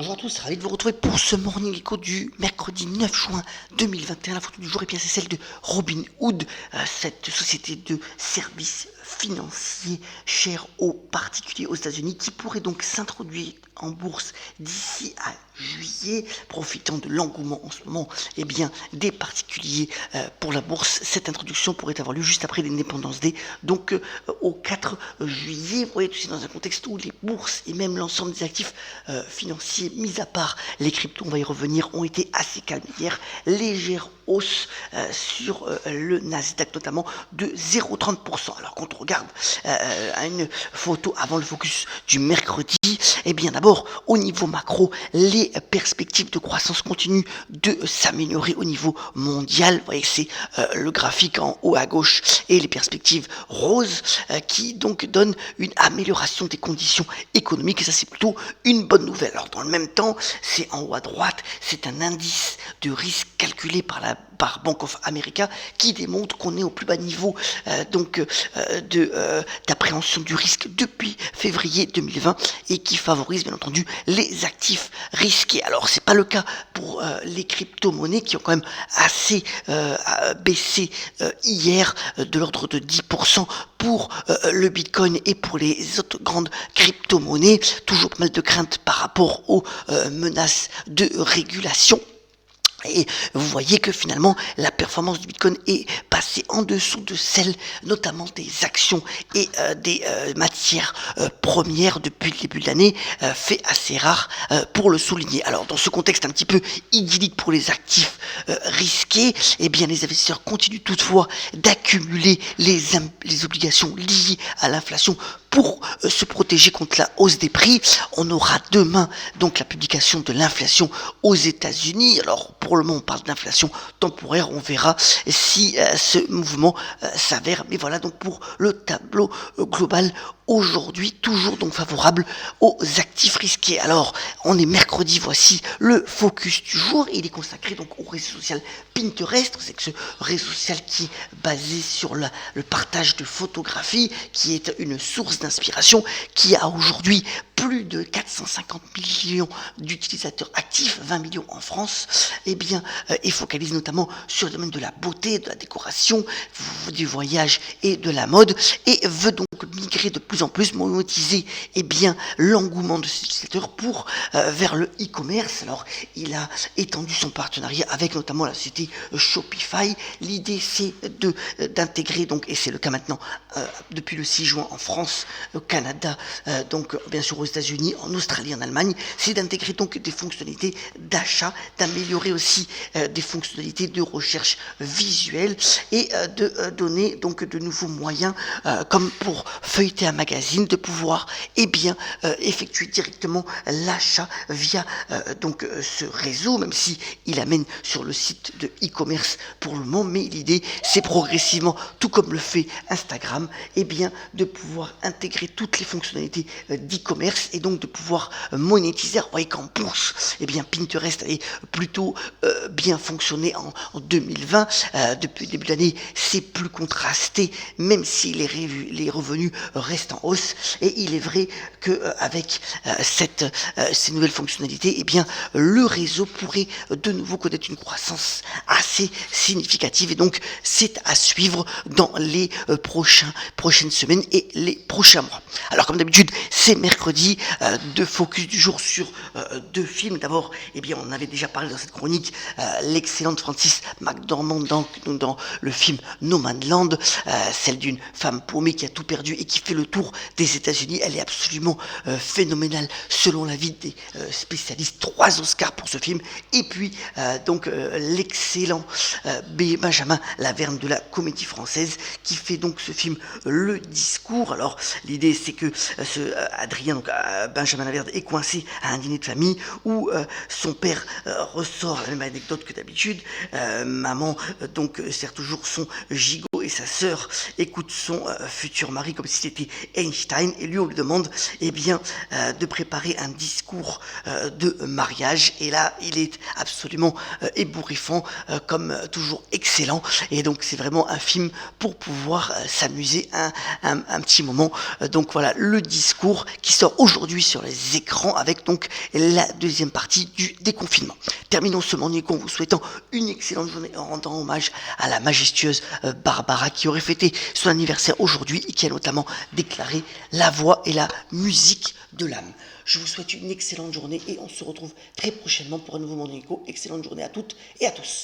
Bonjour à tous, ravi de vous retrouver pour ce Morning Echo du mercredi 9 juin 2021. La photo du jour, et bien c'est celle de Robinhood, cette société de services financiers chère aux particuliers aux États-Unis qui pourrait donc s'introduire en bourse d'ici à juillet, profitant de l'engouement en ce moment bien, des particuliers pour la bourse. Cette introduction pourrait avoir lieu juste après l'Independence Day, donc au 4 juillet. Vous voyez, tout ça dans un contexte où les bourses et même l'ensemble des actifs financiers, mis à part les cryptos, on va y revenir, ont été assez calmes hier. Légère hausse sur le Nasdaq notamment de 0,30%. Alors quand on regarde une photo avant le focus du mercredi, bien d'abord au niveau macro, les perspectives de croissance continuent de s'améliorer au niveau mondial. Vous voyez, c'est le graphique en haut à gauche et les perspectives roses qui donc donnent une amélioration des conditions économiques, et ça c'est plutôt une bonne nouvelle. Alors dans le même temps, c'est en haut à droite, c'est un indice de risque calculé par Bank of America qui démontre qu'on est au plus bas niveau d'appréhension du risque depuis février 2020 et qui favorise bien entendu les actifs risqués. Alors c'est pas le cas pour les crypto-monnaies qui ont quand même assez baissé hier de l'ordre de 10% pour le Bitcoin et pour les autres grandes crypto-monnaies. Toujours pas mal de craintes par rapport aux menaces de régulation. Et vous voyez que finalement la performance du Bitcoin est passée en dessous de celle notamment des actions et des matières premières depuis le début de l'année, fait assez rare pour le souligner. Alors dans ce contexte un petit peu idyllique pour les actifs risqués, bien les investisseurs continuent toutefois d'accumuler les obligations liées à l'inflation pour se protéger contre la hausse des prix. On aura demain donc la publication de l'inflation aux États-Unis. Alors pour le moment on parle d'inflation temporaire, on verra si ce mouvement s'avère. Mais voilà donc pour le tableau global aujourd'hui, toujours donc favorable aux actifs risqués. Alors on est mercredi, voici le focus du jour. Il est consacré donc au réseau social Pinterest. C'est que ce réseau social qui est basé sur le partage de photographies, qui est une source d'inspiration, qui a aujourd'hui plus de 450 millions d'utilisateurs actifs, 20 millions en France, et focalise notamment sur le domaine de la beauté, de la décoration, du voyage et de la mode, et veut donc migrer de plus en plus, monétiser l'engouement de ces utilisateurs pour vers le e-commerce. Alors il a étendu son partenariat avec notamment la société Shopify. L'idée c'est d'intégrer donc, et c'est le cas maintenant depuis le 6 juin en France, au Canada, donc bien sûr aux États-Unis, en Australie, en Allemagne, c'est d'intégrer donc des fonctionnalités d'achat, d'améliorer aussi des fonctionnalités de recherche visuelle et de donner donc de nouveaux moyens comme pour feuilleter un magazine, de pouvoir effectuer directement l'achat via ce réseau, même si il amène sur le site de e-commerce pour le moment. Mais l'idée c'est progressivement, tout comme le fait Instagram, de pouvoir intégrer toutes les fonctionnalités d'e-commerce et donc de pouvoir monétiser. Vous voyez qu'en bourse, Pinterest avait plutôt bien fonctionné en 2020. Depuis le début de l'année, c'est plus contrasté, même si les revenus restent en hausse. Et il est vrai que avec ces nouvelles fonctionnalités, le réseau pourrait de nouveau connaître une croissance assez significative. Et donc, c'est à suivre dans les prochaines semaines et les prochains mois. Alors comme d'habitude, c'est mercredi, deux focus du jour sur deux films. D'abord, on avait déjà parlé dans cette chronique, l'excellente Frances McDormand dans le film No Man's Land, celle d'une femme paumée qui a tout perdu et qui fait le tour des États-Unis. Elle est absolument phénoménale selon l'avis des spécialistes. 3 Oscars pour ce film. Et puis l'excellent Benjamin Laverne de la Comédie Française qui fait donc ce film Le Discours. Alors l'idée c'est que Adrien, donc Benjamin Laverne, est coincé à un dîner de famille où son père ressort la même anecdote que d'habitude. Maman sert toujours son gigot et sa sœur écoutent son futur mari comme si c'était Einstein, et lui on lui demande de préparer un discours de mariage, et là il est absolument ébouriffant, comme toujours excellent, et donc c'est vraiment un film pour pouvoir s'amuser un petit moment. Donc voilà le discours qui sort aujourd'hui sur les écrans avec donc la deuxième partie du déconfinement. Terminons ce Morning Echo en vous souhaitant une excellente journée, en rendant hommage à la majestueuse Barbara, qui aurait fêté son anniversaire aujourd'hui et qui a notamment déclaré la voix et la musique de l'âme. Je vous souhaite une excellente journée et on se retrouve très prochainement pour un nouveau Morning Echo. Excellente journée à toutes et à tous.